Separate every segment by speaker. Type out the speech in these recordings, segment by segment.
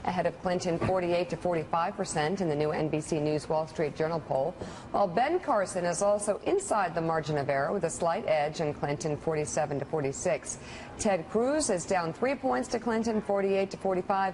Speaker 1: ahead of Clinton 48 to 45% in the new NBC News Wall Street Journal poll, while Ben Carson is also inside the margin of error with a slight edge and Clinton 47 to 46. Ted Cruz is down 3 points to Clinton 48 to 45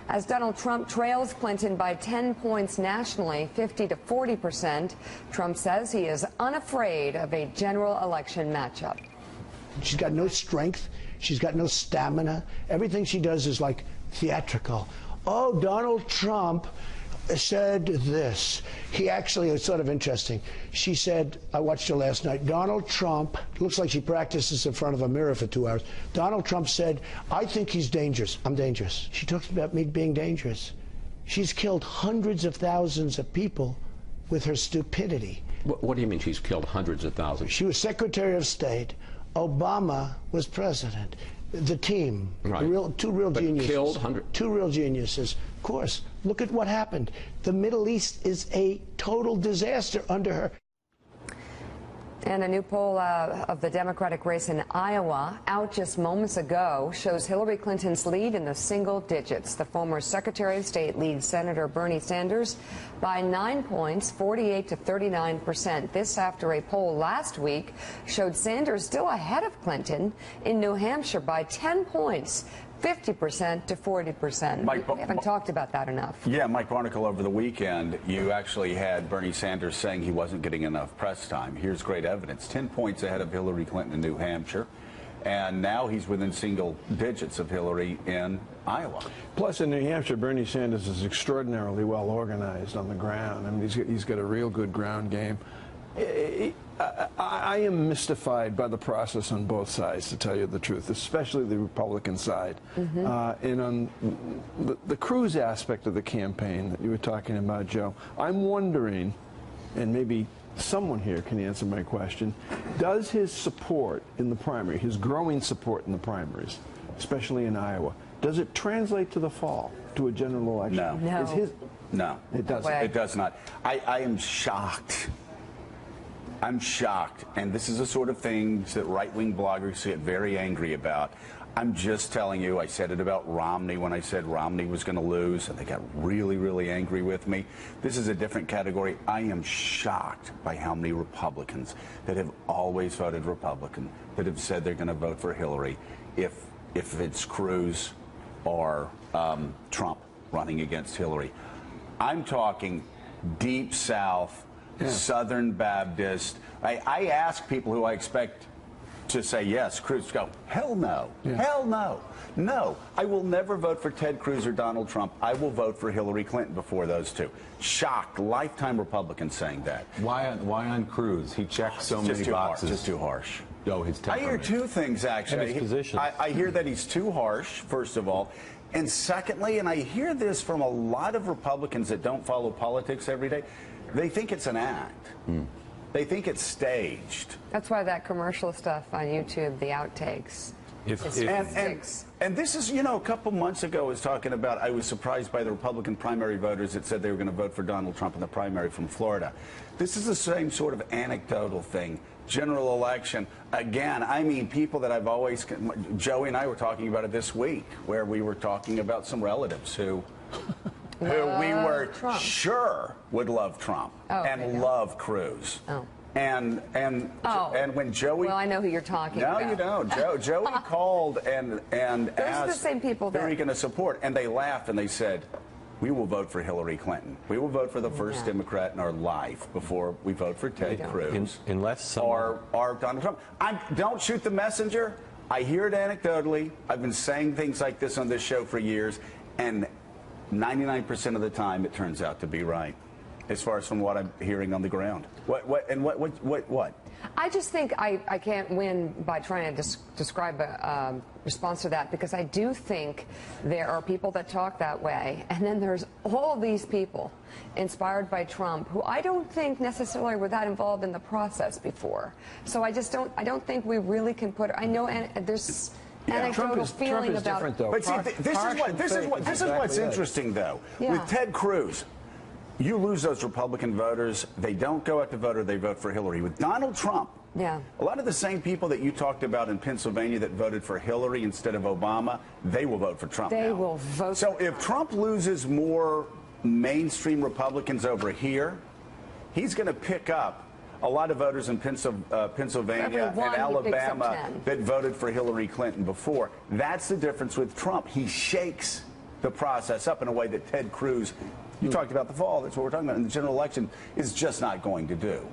Speaker 1: as Donald Trump trails Clinton by 10 points nationally, 50 to 40%. Trump says he is unafraid of a general election matchup.
Speaker 2: She's got no strength. She's got no stamina. Everything she does is like theatrical. Oh, Donald Trump said this. He actually, it's sort of interesting. She said, I watched her last night, Donald Trump, looks like she practices in front of a mirror for 2 hours. Donald Trump said, I think he's dangerous. I'm dangerous. She talks about me being dangerous. She's killed hundreds of thousands of people with her stupidity.
Speaker 3: What do you mean she's killed hundreds of thousands?
Speaker 2: She was Secretary of State. Obama was president. The team,
Speaker 3: right.
Speaker 2: Two real geniuses.
Speaker 3: Killed
Speaker 2: two real geniuses. Of course, look at what happened. The Middle East is a total disaster under her.
Speaker 1: And a new poll of the Democratic race in Iowa, out just moments ago, shows Hillary Clinton's lead in the single digits. The former Secretary of State leads Senator Bernie Sanders by 9 points, 48 to 39%. This after a poll last week showed Sanders still ahead of Clinton in New Hampshire by 10 points. 50% to 40%. We haven't talked about that enough.
Speaker 4: Yeah, Mike Barnicle, over the weekend, you actually had Bernie Sanders saying he wasn't getting enough press time. Here's great evidence. 10 points ahead of Hillary Clinton in New Hampshire. And now he's within single digits of Hillary in Iowa.
Speaker 5: Plus, in New Hampshire, Bernie Sanders is extraordinarily well organized on the ground. I mean, he's got a real good ground game. I am mystified by the process on both sides, to tell you the truth, especially the Republican side. And on the Cruz aspect of the campaign that you were talking about, Joe, I'm wondering, and maybe someone here can answer my question, does his support in the primary, his growing support in the primaries, especially in Iowa, does it translate to the fall, to a general election?
Speaker 4: No.
Speaker 1: No.
Speaker 4: No.
Speaker 5: It doesn't.
Speaker 4: It does not. I am shocked. I'm shocked, and this is the sort of things that right-wing bloggers get very angry about. I'm just telling you, I said it about Romney when I said Romney was going to lose, and they got really, really angry with me. This is a different category. I am shocked by how many Republicans that have always voted Republican, that have said they're going to vote for Hillary if it's Cruz or Trump running against Hillary. I'm talking deep South, Southern Baptist. I ask people who I expect to say yes, Cruz, go, hell no, hell no. No, I will never vote for Ted Cruz or Donald Trump. I will vote for Hillary Clinton before those two. Shocked, lifetime Republicans saying that.
Speaker 6: Why on Cruz? He checks so many boxes.
Speaker 4: Just too harsh.
Speaker 6: Oh, his temperament.
Speaker 4: I hear two things, actually.
Speaker 6: His position.
Speaker 4: I hear that he's too harsh, first of all. And secondly, and I hear this from a lot of Republicans that don't follow politics every day, they think it's an act. They think it's staged.
Speaker 1: That's why that commercial stuff on YouTube, the outtakes.
Speaker 4: And this is, you know, a couple months ago I was talking about, I was surprised by the Republican primary voters that said they were going to vote for Donald Trump in the primary from Florida. This is the same sort of anecdotal thing. General election, again, I mean, people that I've always, Joey and I were talking about it this week, where we were talking about some relatives who we were sure would love Trump and love Cruz. And when Joey,
Speaker 1: well, I know who you're talking about.
Speaker 4: No, you don't. Joey called and
Speaker 1: Those
Speaker 4: asked,
Speaker 1: are the same people
Speaker 4: who are you going to support? And they laughed and they said, we will vote for Hillary Clinton. We will vote for the first Democrat in our life before we vote for Ted Cruz or Donald Trump. Don't shoot the messenger. I hear it anecdotally. I've been saying things like this on this show for years, and 99% of the time it turns out to be right, as far as from what I'm hearing on the ground. What?
Speaker 1: I just think I can't win by trying to describe a response to that, because I do think there are people that talk that way, and then there's all these people inspired by Trump who I don't think necessarily were that involved in the process before. So I don't think we really can put, I know, and there's anecdotal feeling
Speaker 5: Trump is
Speaker 1: about
Speaker 5: different, though.
Speaker 4: But see, this is what's interesting, though. With Ted Cruz, you lose those Republican voters. They don't go out to vote, or they vote for Hillary. With Donald Trump,
Speaker 1: Yeah.
Speaker 4: A lot of the same people that you talked about in Pennsylvania that voted for Hillary instead of Obama, they will vote for Trump
Speaker 1: They
Speaker 4: now.
Speaker 1: will vote
Speaker 4: So
Speaker 1: for
Speaker 4: if Trump loses more mainstream Republicans over here, he's going to pick up a lot of voters in Pennsylvania
Speaker 1: Everyone,
Speaker 4: and
Speaker 1: he picks up
Speaker 4: Alabama
Speaker 1: 10.
Speaker 4: that voted for Hillary Clinton before. That's the difference with Trump. He shakes the process up in a way that Ted Cruz, you talked about the fall, that's what we're talking about, in the general election, is just not going to do.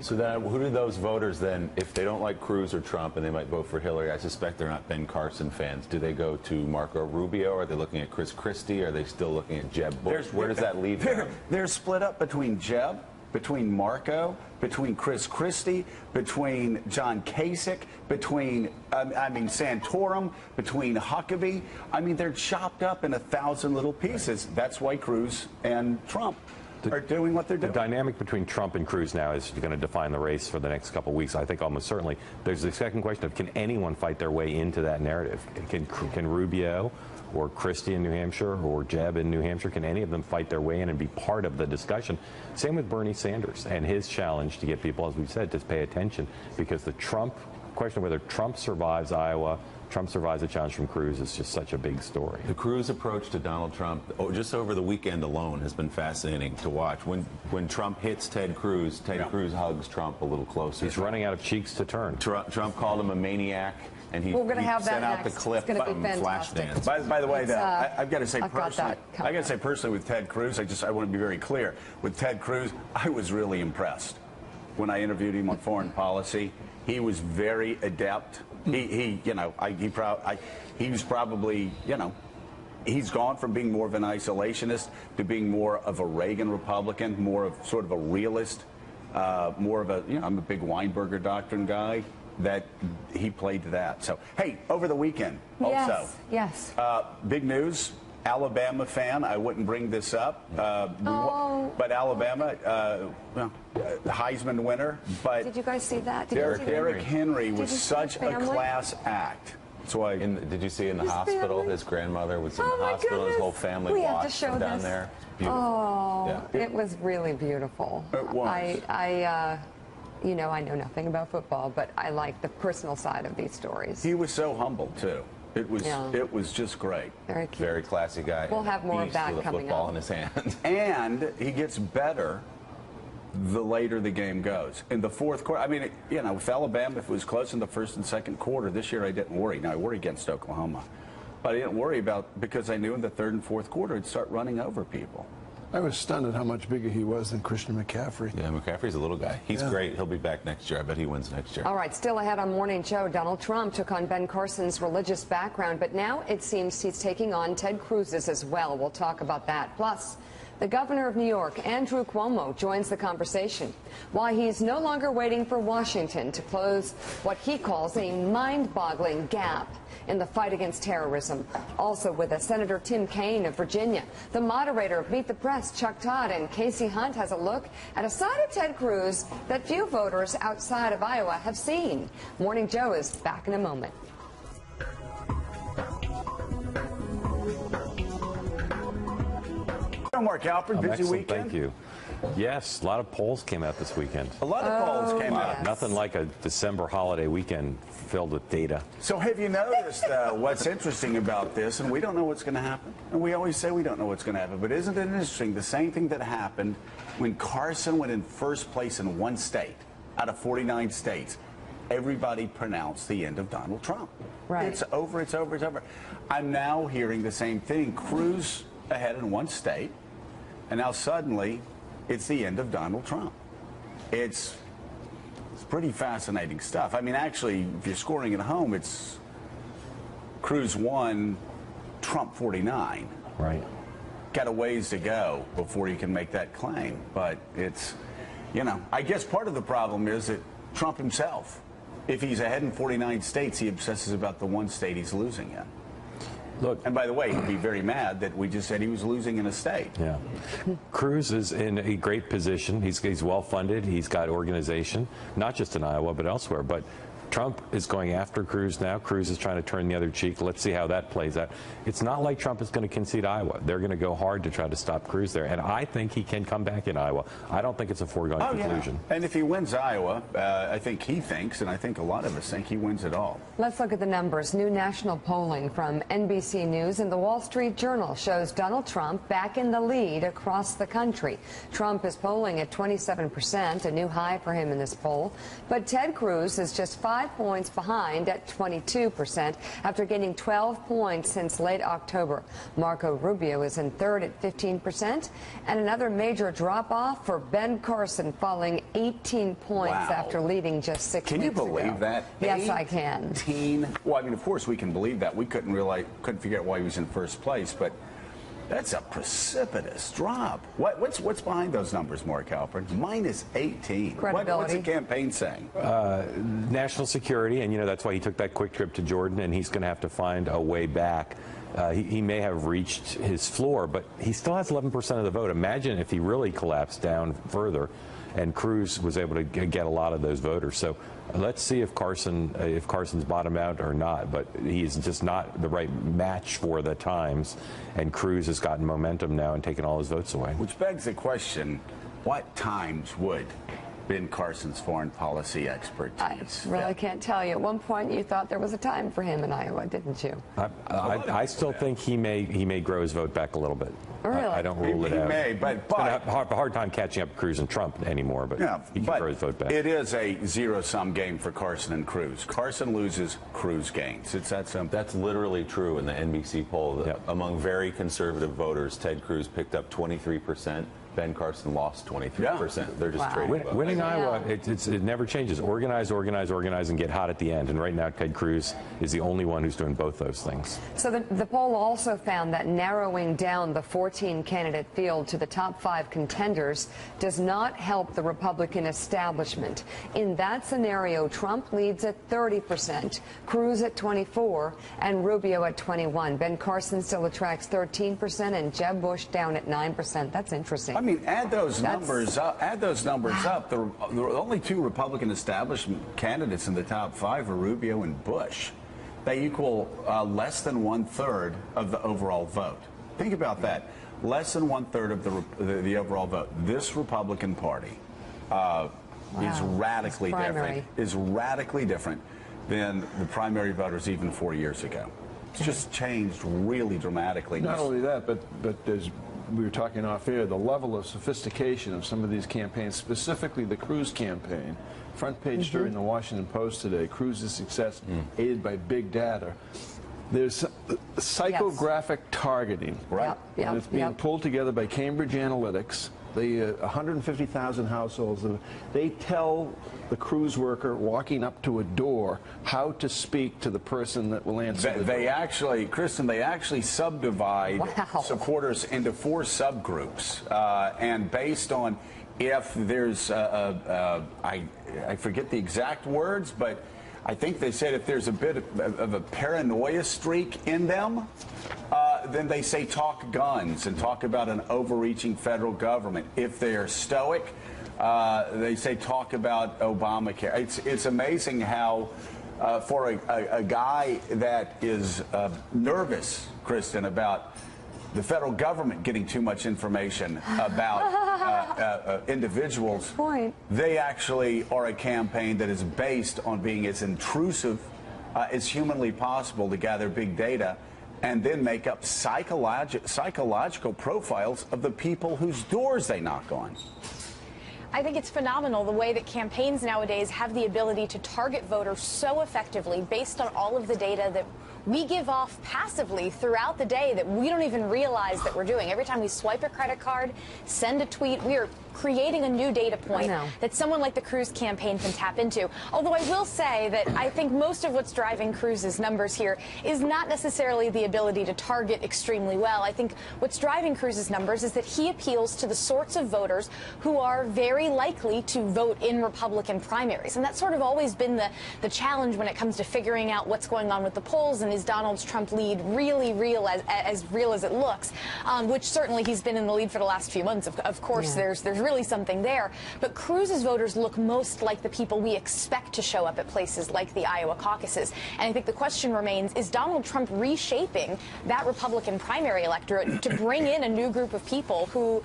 Speaker 6: So then who do those voters then, if they don't like Cruz or Trump and they might vote for Hillary, I suspect they're not Ben Carson fans. Do they go to Marco Rubio? Are they looking at Chris Christie? Are they still looking at Jeb Bush? Where does that leave them?
Speaker 4: They're split up between Jeb, between Marco, between Chris Christie, between John Kasich, between, Santorum, between Huckabee. I mean, they're chopped up in 1,000 little pieces. That's why Cruz and Trump are doing what they're doing.
Speaker 3: The dynamic between Trump and Cruz now is going to define the race for the next couple of weeks. I think almost certainly. There's the second question of, can anyone fight their way into that narrative? Can Rubio or Christie in New Hampshire or Jeb in New Hampshire, can any of them fight their way in and be part of the discussion? Same with Bernie Sanders and his challenge to get people, as we've said, to pay attention, because the question of whether Trump survives Iowa, Trump survives a challenge from Cruz, is just such a big story.
Speaker 6: The Cruz approach to Donald Trump, just over the weekend alone, has been fascinating to watch. When Trump hits Ted Cruz, Cruz hugs Trump a little closer.
Speaker 3: He's running out of cheeks to turn.
Speaker 6: Trump called him a maniac, and he
Speaker 1: We're going to have that
Speaker 6: sent out
Speaker 1: next.
Speaker 6: the clip
Speaker 1: It's going to
Speaker 6: from
Speaker 1: be fantastic.
Speaker 6: Flashdance.
Speaker 4: By the way, I've got to say
Speaker 1: personally,
Speaker 4: with Ted Cruz, I want to be very clear. With Ted Cruz, I was really impressed when I interviewed him on foreign policy. He was very adept. He was probably, he's gone from being more of an isolationist to being more of a Reagan Republican, more of sort of a realist, more of a, I'm a big Weinberger doctrine guy. That he played to that. So, hey, over the weekend, also,
Speaker 1: yes,
Speaker 4: big news. Alabama fan. I wouldn't bring this up, but Alabama, Heisman winner. But
Speaker 1: did you guys see that?
Speaker 4: Derrick Henry was such a class act. That's why.
Speaker 6: Did you see in the hospital?
Speaker 1: family?
Speaker 6: His grandmother was in the
Speaker 1: my
Speaker 6: hospital.
Speaker 1: goodness.
Speaker 6: His whole family
Speaker 1: We have to
Speaker 6: watched
Speaker 1: show
Speaker 6: from down
Speaker 1: this.
Speaker 6: there. Beautiful.
Speaker 1: Oh,
Speaker 6: Yeah.
Speaker 1: it was really beautiful.
Speaker 4: It was.
Speaker 1: I I know nothing about football, but I like the personal side of these stories.
Speaker 4: He was so humble too. It was just great.
Speaker 1: Very cute.
Speaker 6: Very classy guy.
Speaker 1: We'll have more of
Speaker 6: Beast
Speaker 1: that
Speaker 6: with a
Speaker 1: coming
Speaker 6: football
Speaker 1: up.
Speaker 6: in his hand.
Speaker 4: And he gets better the later the game goes. In the fourth quarter, with Alabama, if it was close in the first and second quarter, this year I didn't worry. Now I worry against Oklahoma. But I didn't worry because I knew in the third and fourth quarter it'd start running over people.
Speaker 5: I was stunned at how much bigger he was than Christian McCaffrey.
Speaker 6: Yeah, McCaffrey's a little guy. He's great. He'll be back next year. I bet he wins next year.
Speaker 1: All right, still ahead on Morning Joe, Donald Trump took on Ben Carson's religious background, but now it seems he's taking on Ted Cruz's as well. We'll talk about that. Plus, the governor of New York, Andrew Cuomo, joins the conversation. Why he's no longer waiting for Washington to close what he calls a mind-boggling gap in the fight against terrorism. Also with us, Senator Tim Kaine of Virginia. The moderator of Meet the Press, Chuck Todd, and Casey Hunt has a look at a side of Ted Cruz that few voters outside of Iowa have seen. Morning Joe is back in a moment.
Speaker 4: Mark Alfred, busy
Speaker 3: Excellent,
Speaker 4: weekend.
Speaker 3: thank you. Yes, a lot of polls came out this weekend.
Speaker 4: A lot of polls came out.
Speaker 3: Nothing like a December holiday weekend filled with data.
Speaker 4: So have you noticed what's interesting about this? And we don't know what's going to happen. And we always say we don't know what's going to happen. But isn't it interesting? The same thing that happened when Carson went in first place in one state out of 49 states. Everybody pronounced the end of Donald Trump.
Speaker 1: Right.
Speaker 4: It's over, it's over, it's over. I'm now hearing the same thing. Cruz ahead in one state. And now suddenly it's the end of Donald Trump. It's pretty fascinating stuff. I mean, actually, if you're scoring at home, it's Cruz 1, Trump 49.
Speaker 3: Right.
Speaker 4: Got a ways to go before you can make that claim. But it's, I guess part of the problem is that Trump himself, if he's ahead in 49 states, he obsesses about the one state he's losing in.
Speaker 3: Look,
Speaker 4: and by the way, he'd be very mad that we just said he was losing in a state.
Speaker 3: Yeah. Cruz is in a great position. He's well funded. He's got organization, not just in Iowa, but elsewhere. But Trump is going after Cruz now. Cruz is trying to turn the other cheek. Let's see how that plays out. It's not like Trump is going to concede Iowa. They're going to go hard to try to stop Cruz there. And I think he can come back in Iowa. I don't think it's a foregone conclusion.
Speaker 4: Yeah. And if he wins Iowa, I think he thinks, and I think a lot of us think he wins it all.
Speaker 1: Let's look at the numbers. New national polling from NBC News and the Wall Street Journal shows Donald Trump back in the lead across the country. Trump is polling at 27%, a new high for him in this poll. But Ted Cruz is just 5 points behind at 22% after gaining 12 points since late October. Marco Rubio is in third at 15%. And another major drop-off for Ben Carson, falling 18 points after leading just 6
Speaker 4: Can you
Speaker 1: weeks ago.
Speaker 4: believe that?
Speaker 1: Yes, I can.
Speaker 4: 18. Well, I mean, of course we can believe that. We couldn't figure out why he was in first place, but that's a precipitous drop. What's behind those numbers, Mark Halpern? Minus 18. What's the campaign saying?
Speaker 3: National security, and that's why he took that quick trip to Jordan, and he's going to have to find a way back. He may have reached his floor, but he still has 11% of the vote. Imagine if he really collapsed down further, and Cruz was able to get a lot of those voters. So let's see if Carson's bottomed out or not. But he's just not the right match for the times, and Cruz has gotten momentum now and taken all his votes away.
Speaker 4: Which begs the question: what times would Ben Carson's foreign policy expertise?
Speaker 1: I really can't tell you. At one point, you thought there was a time for him in Iowa, didn't you?
Speaker 3: I still think he may grow his vote back a little bit.
Speaker 1: Really?
Speaker 3: I don't rule it out.
Speaker 4: He may, but
Speaker 3: He's gonna have a hard time catching up Cruz and Trump anymore, but he can grow his vote back.
Speaker 4: It is a zero-sum game for Carson and Cruz. Carson loses, Cruz gains. It's that simple.
Speaker 6: That's literally true in the NBC poll. Yep. Among very conservative voters, Ted Cruz picked up 23%. Ben Carson lost 23%.
Speaker 4: Yeah.
Speaker 6: They're just trading votes.
Speaker 3: Winning Iowa, it never changes. Organize, organize, organize, and get hot at the end. And right now, Ted Cruz is the only one who's doing both those things.
Speaker 1: So the poll also found that narrowing down the 14-candidate field to the top 5 contenders does not help the Republican establishment. In that scenario, Trump leads at 30%, Cruz at 24%, and Rubio at 21%. Ben Carson still attracts 13%, and Jeb Bush down at 9%. That's interesting.
Speaker 4: I mean, add those numbers up. The only 2 Republican establishment candidates in the top 5 are Rubio and Bush. They equal less than 1/3 of the overall vote. Think about that. Less than 1/3 of the overall vote. This Republican Party is radically different than the primary voters even 4 years ago. It's just changed really dramatically.
Speaker 5: Not only that, but there's. We were talking off air, the level of sophistication of some of these campaigns, specifically the Cruz campaign. Front page story in the Washington Post today, Cruz's success aided by big data. There's psychographic targeting.
Speaker 4: Right.
Speaker 5: And it's being pulled together by Cambridge Analytics. The 150,000 households, they tell the Cruz worker walking up to a door how to speak to the person that will answer the door.
Speaker 4: Actually, Kristen, they actually subdivide supporters into 4 subgroups, and based on if there's, I forget the exact words, but I think they said if there's a bit of a paranoia streak in them, then they say talk guns and talk about an overreaching federal government. If they're stoic, they say talk about Obamacare. It's amazing how for a guy that is nervous, Kristen, about the federal government getting too much information about individuals, they actually are a campaign that is based on being as intrusive as humanly possible to gather big data and then make up psychological profiles of the people whose doors they knock on.
Speaker 7: I think it's phenomenal the way that campaigns nowadays have the ability to target voters so effectively based on all of the data that we give off passively throughout the day that we don't even realize that we're doing. Every time we swipe a credit card, send a tweet, we are creating a new data point that someone like the Cruz campaign can tap into. Although I will say that I think most of what's driving Cruz's numbers here is not necessarily the ability to target extremely well. I think what's driving Cruz's numbers is that he appeals to the sorts of voters who are very likely to vote in Republican primaries. And that's sort of always been the challenge when it comes to figuring out what's going on with the polls and is Donald Trump lead really as real as it looks. which certainly he's been in the lead for the last few months. Of course, there's really something there. But Cruz's voters look most like the people we expect to show up at places like the Iowa caucuses. And I think the question remains, is Donald Trump reshaping that Republican primary electorate to bring in a new group of people who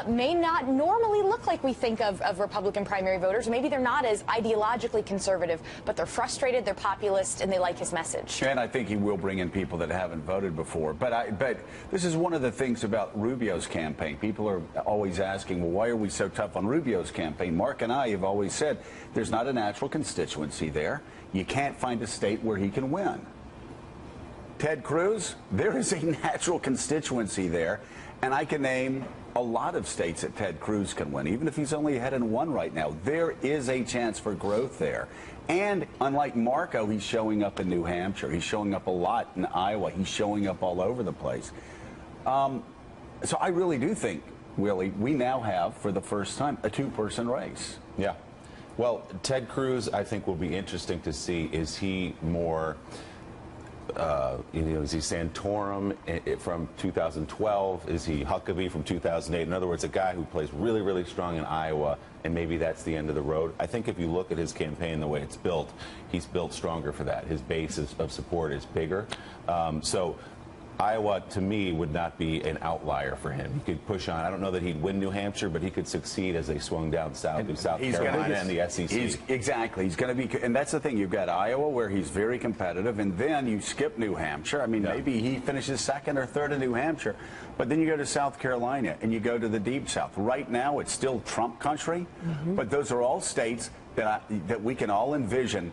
Speaker 7: may not normally look like we think of Republican primary voters? Maybe they're not as ideologically conservative, but they're frustrated, they're populist, and they like his message.
Speaker 4: And I think he will bring in people that haven't voted before. But this is one of the things about Rubio's campaign. People are always asking, well, why are we so tough on Rubio's campaign? Mark and I have always said there's not a natural constituency there. You can't find a state where he can win. Ted Cruz, there is a natural constituency there, and I can name a lot of states that Ted Cruz can win, even if he's only ahead in one right now. There is a chance for growth there. And unlike Marco, he's showing up in New Hampshire. He's showing up a lot in Iowa. He's showing up all over the place. So I really do think, Willie, we now have, for the first time, a two-person race.
Speaker 6: Yeah. Well, Ted Cruz, I think, will be interesting to see. Is he more... is he Santorum from 2012? Is he Huckabee from 2008? In other words, a guy who plays really, really strong in Iowa, and maybe that's the end of the road. I think if you look at his campaign, the way it's built, he's built stronger for that. His base of support is bigger. So Iowa, to me, would not be an outlier for him. He could push on. I don't know that he'd win New Hampshire, but he could succeed as they swung down south to South Carolina and the SEC.
Speaker 4: Exactly. He's going to be, and that's the thing. You've got Iowa, where he's very competitive, and then you skip New Hampshire. I mean, maybe he finishes second or third in New Hampshire, but then you go to South Carolina and you go to the Deep South. Right now, it's still Trump country, but those are all states that we can all envision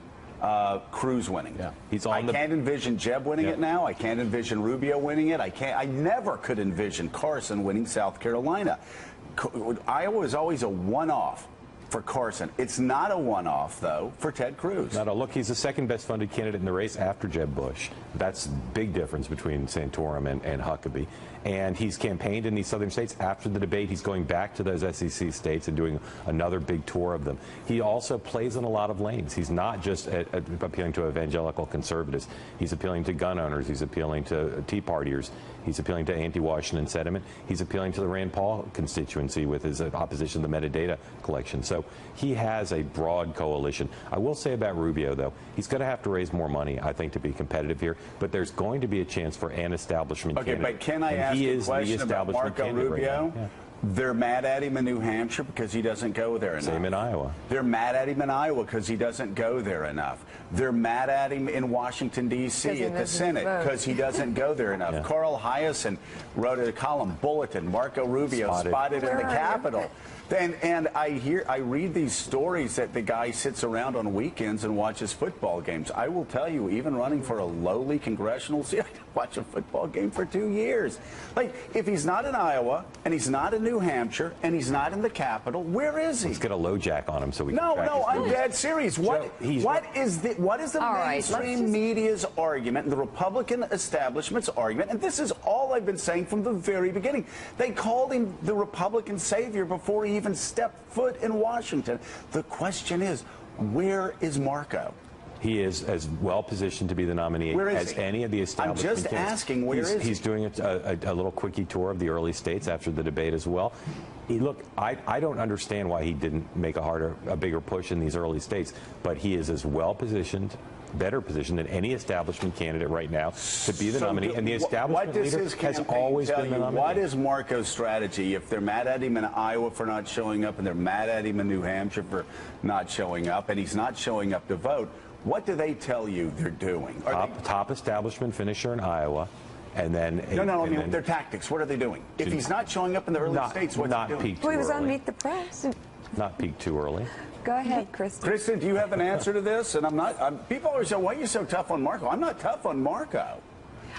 Speaker 4: Cruz winning. Yeah. I can't envision Jeb winning it now. I can't envision Rubio winning it. I never could envision Carson winning South Carolina. Iowa is always a one-off for Carson. It's not a one-off, though, for Ted Cruz.
Speaker 3: No, look, he's the second best funded candidate in the race after Jeb Bush. That's a big difference between Santorum and Huckabee. And he's campaigned in these southern states. After the debate, he's going back to those SEC states and doing another big tour of them. He also plays in a lot of lanes. He's not just appealing to evangelical conservatives. He's appealing to gun owners. He's appealing to Tea Partiers. He's appealing to anti-Washington sentiment. He's appealing to the Rand Paul constituency with his opposition to the metadata collection. So he has a broad coalition. I will say about Rubio, though, he's going to have to raise more money, I think, to be competitive here. But there's going to be a chance for an establishment candidate.
Speaker 4: Okay, but can I ask a question about Marco Rubio? Right. They're mad at him in New Hampshire because he doesn't go there enough.
Speaker 3: Same in Iowa.
Speaker 4: They're mad at him in Iowa because he doesn't go there enough. They're mad at him in Washington, D.C. at the Senate because he doesn't go there enough. Yeah. Carl Hyacin wrote a column, Bulletin, Marco Rubio spotted in the Capitol. And I read these stories that the guy sits around on weekends and watches football games. I will tell you, even running for a lowly congressional seat, I didn't watch a football game for 2 years. Like, if he's not in Iowa, and he's not in New Hampshire, and he's not in the Capitol, where is he?
Speaker 3: Let's get a low jack on him so we can track
Speaker 4: No, I'm dead serious. What is the mainstream media's argument, and the Republican establishment's argument, and this is all I've been saying from the very beginning. They called him the Republican savior before he even stepped foot in Washington. The question is, where is Marco?
Speaker 3: He is as well positioned to be the nominee as any of the establishment.
Speaker 4: I'm just asking, where is he?
Speaker 3: He's doing a little quickie tour of the early states after the debate as well. Look, I don't understand why he didn't make a bigger push in these early states, but he is as well positioned, better positioned than any establishment candidate right now to be the nominee. And the establishment leader has always been the nominee.
Speaker 4: What is Marco's strategy if they're mad at him in Iowa for not showing up and they're mad at him in New Hampshire for not showing up and he's not showing up to vote? What do they tell you they're doing?
Speaker 3: Top establishment finisher in Iowa. And then
Speaker 4: I mean their tactics. What are they doing? If he's not showing up in the early states, what's he doing?
Speaker 1: Well, he was on Meet the Press.
Speaker 3: Not peak too early.
Speaker 1: Go ahead, Kristen.
Speaker 4: Kristen, do you have an answer to this? And I'm not. People always say, "Why are you so tough on Marco?" I'm not tough on Marco.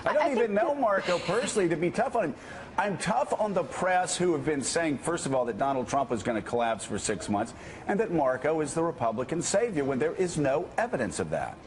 Speaker 4: I don't even know Marco personally to be tough on him. I'm tough on the press who have been saying, first of all, that Donald Trump was going to collapse for 6 months and that Marco is the Republican savior when there is no evidence of that.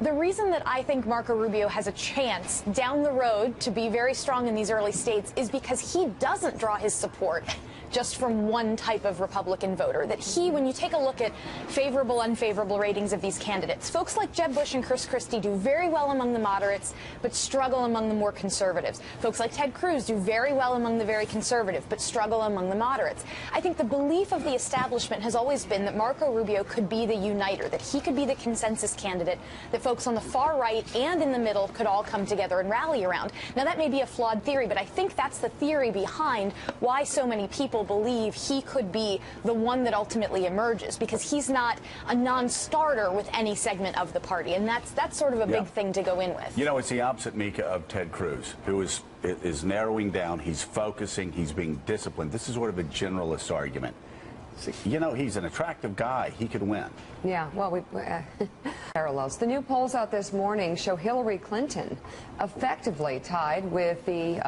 Speaker 7: The reason that I think Marco Rubio has a chance down the road to be very strong in these early states is because he doesn't draw his support just from one type of Republican voter. That he, when you take a look at favorable, unfavorable ratings of these candidates, folks like Jeb Bush and Chris Christie do very well among the moderates, but struggle among the more conservatives. Folks like Ted Cruz do very well among the very conservative, but struggle among the moderates. I think the belief of the establishment has always been that Marco Rubio could be the uniter, that he could be the consensus candidate that folks on the far right and in the middle could all come together and rally around. Now, that may be a flawed theory, but I think that's the theory behind why so many people believe he could be the one that ultimately emerges, because he's not a non-starter with any segment of the party, and that's sort of a big thing to go in with.
Speaker 4: You know, it's the opposite, Mika, of Ted Cruz, who is narrowing down, he's focusing, he's being disciplined. This is sort of a generalist argument. You know, he's an attractive guy. He could win.
Speaker 1: Yeah, well, parallels. The new polls out this morning show Hillary Clinton effectively tied with the